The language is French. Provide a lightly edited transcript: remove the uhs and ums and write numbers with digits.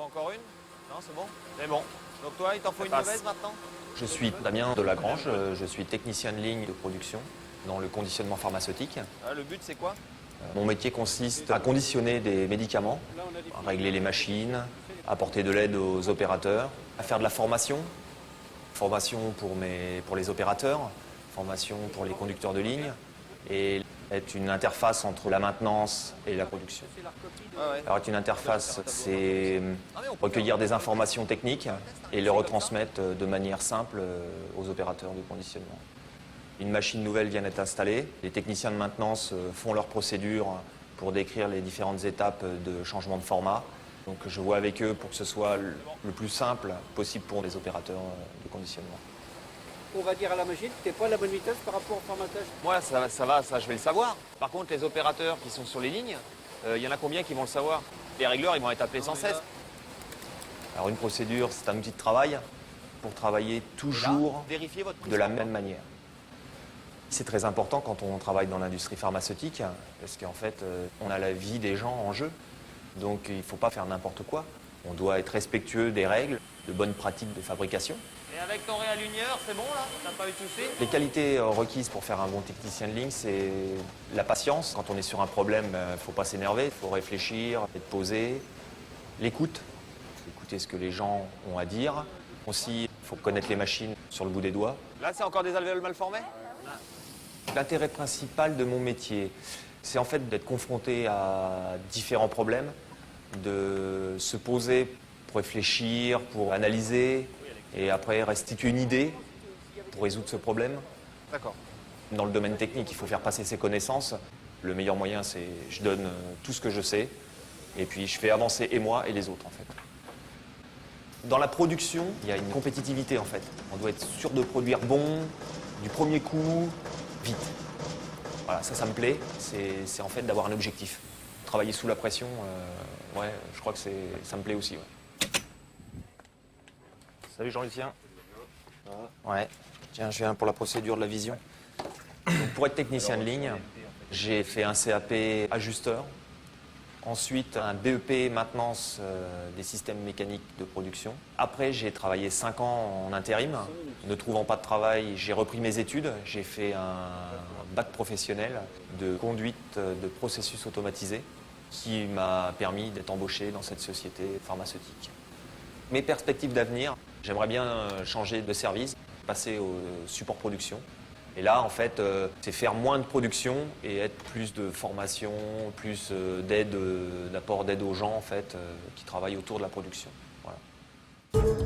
faut encore une? Non, c'est bon? C'est bon. Donc toi, il t'en faut une passe. mauvaise maintenant? Je suis Damien Delagrange, je suis technicien de ligne de production dans le conditionnement pharmaceutique. Le but, c'est quoi? Mon métier consiste à conditionner des médicaments, à régler les machines, à apporter de l'aide aux opérateurs, à faire de la formation. Formation pour les opérateurs, formation pour les conducteurs de ligne et être une interface entre la maintenance et la production. Alors être une interface, c'est recueillir des informations techniques et les retransmettre de manière simple aux opérateurs de conditionnement. Une machine nouvelle vient d'être installée, les techniciens de maintenance font leurs procédures pour décrire les différentes étapes de changement de format. Donc je vois avec eux pour que ce soit le plus simple possible pour les opérateurs de conditionnement. On va dire à la machine, t'es pas à la bonne vitesse par rapport au formatage. Moi, ça va, je vais le savoir. Par contre, les opérateurs qui sont sur les lignes, il y en a combien qui vont le savoir? Les régleurs, ils vont être appelés sans cesse. Alors une procédure, c'est un outil de travail pour travailler toujours Vérifiez votre prise de la en même manière. C'est très important quand on travaille dans l'industrie pharmaceutique, parce qu'en fait, on a la vie des gens en jeu. Donc il ne faut pas faire n'importe quoi. On doit être respectueux des règles, de bonnes pratiques de fabrication. Et avec ton réaligneur, c'est bon là? T'as pas eu de soucis? Les qualités requises pour faire un bon technicien de ligne, c'est la patience. Quand on est sur un problème, il ne faut pas s'énerver, il faut réfléchir, être posé. L'écoute, écouter ce que les gens ont à dire. Aussi, il faut connaître les machines sur le bout des doigts. Là, c'est encore des alvéoles mal formés? L'intérêt principal de mon métier, c'est en fait d'être confronté à différents problèmes, de se poser pour réfléchir, pour analyser, et après restituer une idée pour résoudre ce problème. D'accord. Dans le domaine technique, il faut faire passer ses connaissances. Le meilleur moyen, c'est je donne tout ce que je sais, et puis je fais avancer et moi et les autres en fait. Dans la production, il y a une compétitivité en fait. On doit être sûr de produire bon, du premier coup, vite. Voilà, ça me plaît, c'est en fait d'avoir un objectif. Travailler sous la pression, ouais, je crois que ça me plaît aussi. Ouais. Salut Jean-Lucien. Ouais, tiens, je viens pour la procédure de la vision. Donc, pour être technicien de ligne, j'ai fait un CAP ajusteur, ensuite un BEP maintenance des systèmes mécaniques de production. Après, j'ai travaillé 5 ans en intérim. Ne trouvant pas de travail, j'ai repris mes études. J'ai fait un bac professionnel de conduite de processus automatisés qui m'a permis d'être embauché dans cette société pharmaceutique. Mes perspectives d'avenir, j'aimerais bien changer de service, passer au support production. Et là, en fait, c'est faire moins de production et être plus de formation, plus d'aide, d'apport d'aide aux gens, en fait, qui travaillent autour de la production. Voilà.